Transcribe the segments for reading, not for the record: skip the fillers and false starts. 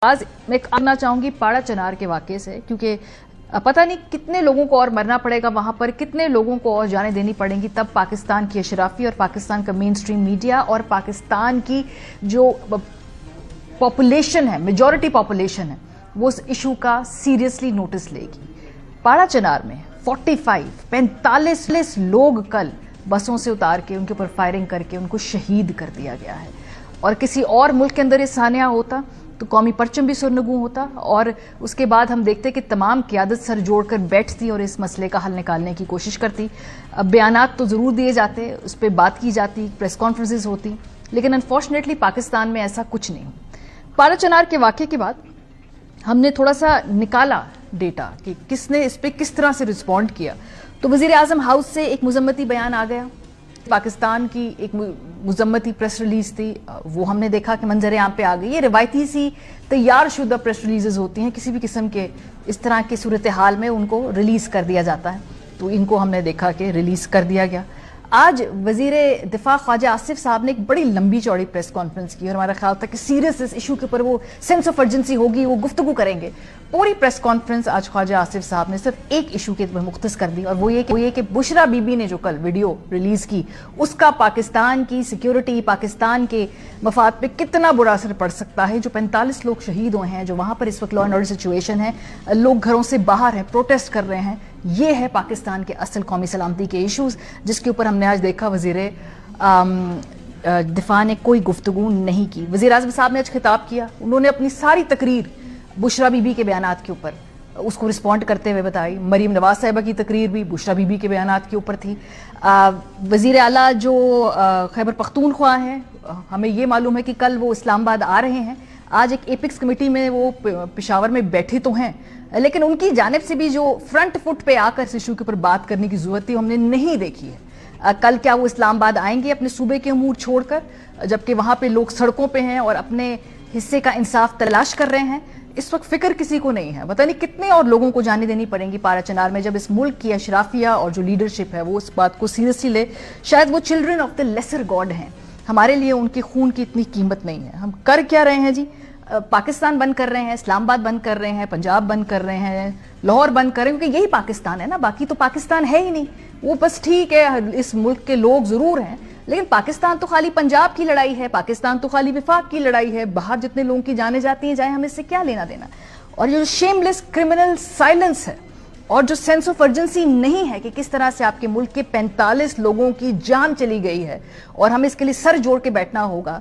आज मैं आना चाहूंगी पाड़ा चनार के वाकये से, क्योंकि पता नहीं कितने लोगों को और मरना पड़ेगा वहां पर, कितने लोगों को और जाने देनी पड़ेंगी, तब पाकिस्तान की अशराफी और पाकिस्तान का मेन स्ट्रीम मीडिया और पाकिस्तान की जो पॉपुलेशन है, मेजॉरिटी पॉपुलेशन है, वो उस इशू का सीरियसली नोटिस लेगी। पाड़ा चनार में 45 लोग कल बसों से उतार के उनके ऊपर फायरिंग करके उनको शहीद कर दिया गया है। और किसी और मुल्क के अंदर ये सानिया होता तो कौमी परचम भी सुरनगू होता, और उसके बाद हम देखते कि तमाम क़यादत सर जोड़कर बैठती और इस मसले का हल निकालने की कोशिश करती। बयानात तो ज़रूर दिए जाते, उस पर बात की जाती, प्रेस कॉन्फ्रेंसेस होती, लेकिन अनफॉर्चुनेटली पाकिस्तान में ऐसा कुछ नहीं। पाड़ा चनार के वाक़े के बाद हमने थोड़ा सा निकाला डेटा कि किसने इस पर किस तरह से रिस्पॉन्ड किया, तो वज़ीर आज़म हाउस से एक मुज़म्मती बयान आ गया। पाकिस्तान की एक मुज़म्मती प्रेस रिलीज थी, वो हमने देखा कि मंजर आम पे आ गई। ये रिवायती सी तैयार शुदा प्रेस रिलीजेस होती हैं, किसी भी किस्म के इस तरह की सूरत हाल में उनको रिलीज कर दिया जाता है, तो इनको हमने देखा कि रिलीज कर दिया गया। आज वजीर दिफा ख्वाजा आसिफ साहब ने एक बड़ी लंबी चौड़ी प्रेस कॉन्फ्रेंस की और हमारा ख्याल था कि सीरियस इस इशू के ऊपर वो सेंस ऑफ अर्जेंसी होगी, वो गुफ्तगू करेंगे। पूरी प्रेस कॉन्फ्रेंस आज ख्वाजा आसिफ साहब ने सिर्फ एक इशू के ऊपर मुख्तस कर दी, और वो ये कि बुशरा बीबी ने जो कल वीडियो रिलीज की उसका पाकिस्तान की सिक्योरिटी, पाकिस्तान के मफाद पे कितना बुरा असर पड़ सकता है। जो 45 लोग शहीद हुए हैं, जो वहां पर इस वक्त लॉ एंड ऑर्डर सिचुएशन है, लोग घरों से बाहर हैं, प्रोटेस्ट कर रहे हैं, ये है पाकिस्तान के असल कौमी सलामती के इशूज़, जिसके ऊपर हमने आज देखा वज़ीर दिफा ने कोई गुफ्तगू नहीं की। वज़ीर आज़म साहब ने आज खिताब किया, उन्होंने अपनी सारी तकरीर बुशरा बीबी के बयानात के ऊपर उसको रिस्पॉन्ड करते हुए बताई। मरीम नवाज साहिबा की तकरीर भी बुशरा बीबी के बयानात के ऊपर थी। वज़ीर आला जो खैबर पख्तूनख्वा हैं, हमें ये मालूम है कि कल वो इस्लामाबाद आ रहे हैं। आज एक एपिक्स कमेटी में वो पेशावर में बैठे तो हैं, लेकिन उनकी जानिब से भी जो फ्रंट फुट पे आकर इस इशू के ऊपर बात करने की जरूरत थी, हमने नहीं देखी है। कल क्या वो इस्लामाबाद आएंगे अपने सूबे के अमूर छोड़कर, जबकि वहां पे लोग सड़कों पे हैं और अपने हिस्से का इंसाफ तलाश कर रहे हैं? इस वक्त फिक्र किसी को नहीं है। पता नहीं कितने और लोगों को जाने देनी पड़ेंगी पाड़ा चनार में, जब इस मुल्क की अशराफिया और जो लीडरशिप है वो इस बात को सीरियसली ले। शायद वो children of the lesser god हैं, हमारे लिए उनके खून की इतनी कीमत नहीं है। हम कर क्या रहे हैं जी? पाकिस्तान बंद कर रहे हैं, इस्लामाबाद बंद कर रहे हैं, पंजाब बंद कर रहे हैं, लाहौर बंद कर रहे हैं, क्योंकि यही पाकिस्तान है ना, बाकी तो पाकिस्तान है ही नहीं। वो बस ठीक है, इस मुल्क के लोग जरूर हैं, लेकिन पाकिस्तान तो खाली पंजाब की लड़ाई है, पाकिस्तान तो खाली विफाक की लड़ाई है। बाहर जितने लोगों की जाने जाती हैं जाए, हमें इससे क्या लेना देना। और ये जो शेमलेस क्रिमिनल साइलेंस है और जो सेंस ऑफ अर्जेंसी नहीं है कि किस तरह से आपके मुल्क के 45 लोगों की जान चली गई है, और हमें इसके लिए सर जोड़ के बैठना होगा।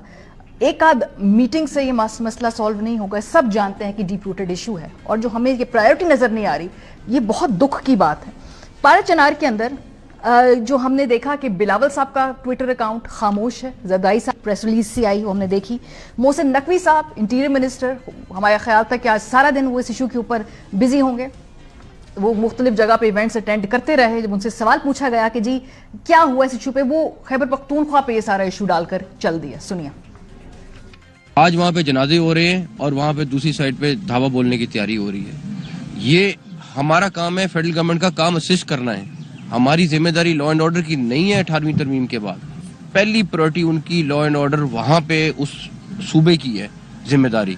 एक आध मीटिंग से ये मसला सॉल्व नहीं होगा। सब जानते हैं कि डीप रूटेड इशू है, और जो हमें ये प्रायोरिटी नजर नहीं आ रही, ये बहुत दुख की बात है। पाड़ा चनार के अंदर जो हमने देखा कि बिलावल साहब का ट्विटर अकाउंट खामोश है, जरदाई साहब प्रेस रिलीज से आई वो हमने देखी, मोहसिन नकवी साहब इंटीरियर मिनिस्टर, हमारा ख्याल था कि आज सारा दिन वो इस इशू के ऊपर बिजी होंगे। वो मुख्तलिफ जगह पे इवेंट्स अटेंड करते रहे। जब उनसे सवाल पूछा गया कि जी क्या हुआ इस इशू पे, वो खैबर पख्तूनख्वा पे ये सारा इशू डालकर चल दिया। सुनिए। आज वहाँ पे जनाजे हो रहे हैं और वहाँ पे दूसरी साइड पे धावा बोलने की तैयारी हो रही है। ये हमारा काम है, फेडरल गवर्नमेंट का काम असिस्ट करना है। हमारी जिम्मेदारी लॉ एंड ऑर्डर की नहीं है। 18वीं तरमीम के बाद पहली प्रायोरिटी उनकी लॉ एंड ऑर्डर वहाँ पे उस सूबे की है जिम्मेदारी।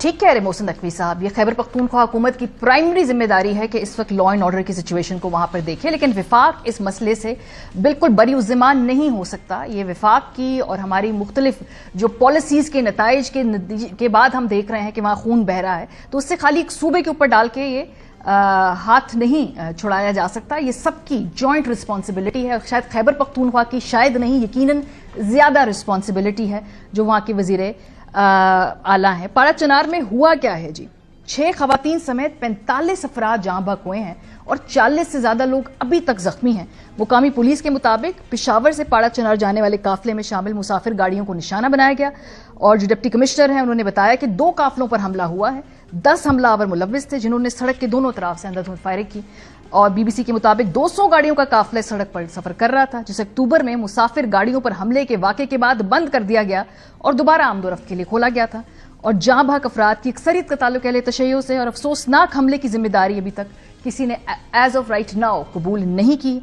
ठीक कह रहे मोहसिन नकवी साहब, ये खैबर पख्तूनख्वा हुकूमत की प्राइमरी जिम्मेदारी है कि इस वक्त लॉ एंड ऑर्डर की सिचुएशन को वहां पर देखे, लेकिन विफाक इस मसले से बिल्कुल बरी उज़्ज़मान नहीं हो सकता। ये विफाक की और हमारी मुख्तलिफ जो पॉलिसीज के नताइज के बाद हम देख रहे हैं कि वहां खून बह रहा है, तो उससे खाली एक सूबे के ऊपर डाल के ये हाथ नहीं छुड़ाया जा सकता। ये सबकी जॉइंट रिस्पॉन्सिबिलिटी है। शायद खैबर पख्तूनख्वा की शायद नहीं, यकीनन ज्यादा रिस्पॉन्सिबिलिटी है जो वहां के वजीर आला है। पाड़ा चनार में हुआ क्या है जी? 6 खवातीन समेत 45 अफराद जहां बहक हुए हैं और 40 से ज्यादा लोग अभी तक जख्मी हैं। मुकामी पुलिस के मुताबिक पेशावर से पाड़ा चनार जाने वाले काफिले में शामिल मुसाफिर गाड़ियों को निशाना बनाया गया, और जो डिप्टी कमिश्नर हैं उन्होंने बताया कि 2 काफिलों पर हमला हुआ है। 10 हमलावर मुलव्विस थे जिन्होंने सड़क के दोनों तरफ से अंधाधुंध फायरिंग की, और बीबीसी के मुताबिक 200 गाड़ियों का काफिला सड़क पर सफर कर रहा था, जिसे अक्टूबर में मुसाफिर गाड़ियों पर हमले के वाक़े के बाद बंद कर दिया गया और दोबारा आमदोरफ्त के लिए खोला गया था। और जहां भाग अफराद की अक्सरियत का ताल्लुक अहले तशय्युअ से, और अफसोसनाक हमले की जिम्मेदारी अभी तक किसी ने एज ऑफ राइट नाउ कबूल नहीं की।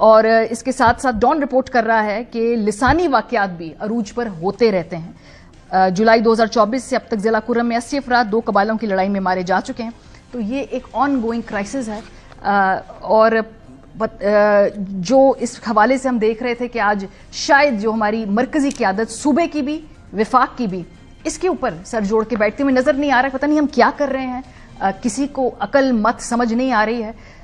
और इसके साथ साथ डॉन रिपोर्ट कर रहा है कि लिसानी वाकयात भी अरूज पर होते रहते हैं। जुलाई 2024 से अब तक ज़िला कुर्रम में 80 अफराद 2 कबाइलों की लड़ाई में मारे जा चुके हैं। तो ये एक ऑन गोइंग क्राइसिस है, और जो इस हवाले से हम देख रहे थे कि आज शायद जो हमारी मरकजी क़यादत सूबे की भी विफाक की भी इसके ऊपर सर जोड़ के बैठते हुए नज़र नहीं आ रहा है। पता नहीं हम क्या कर रहे हैं, किसी को अकल मत समझ नहीं आ रही है।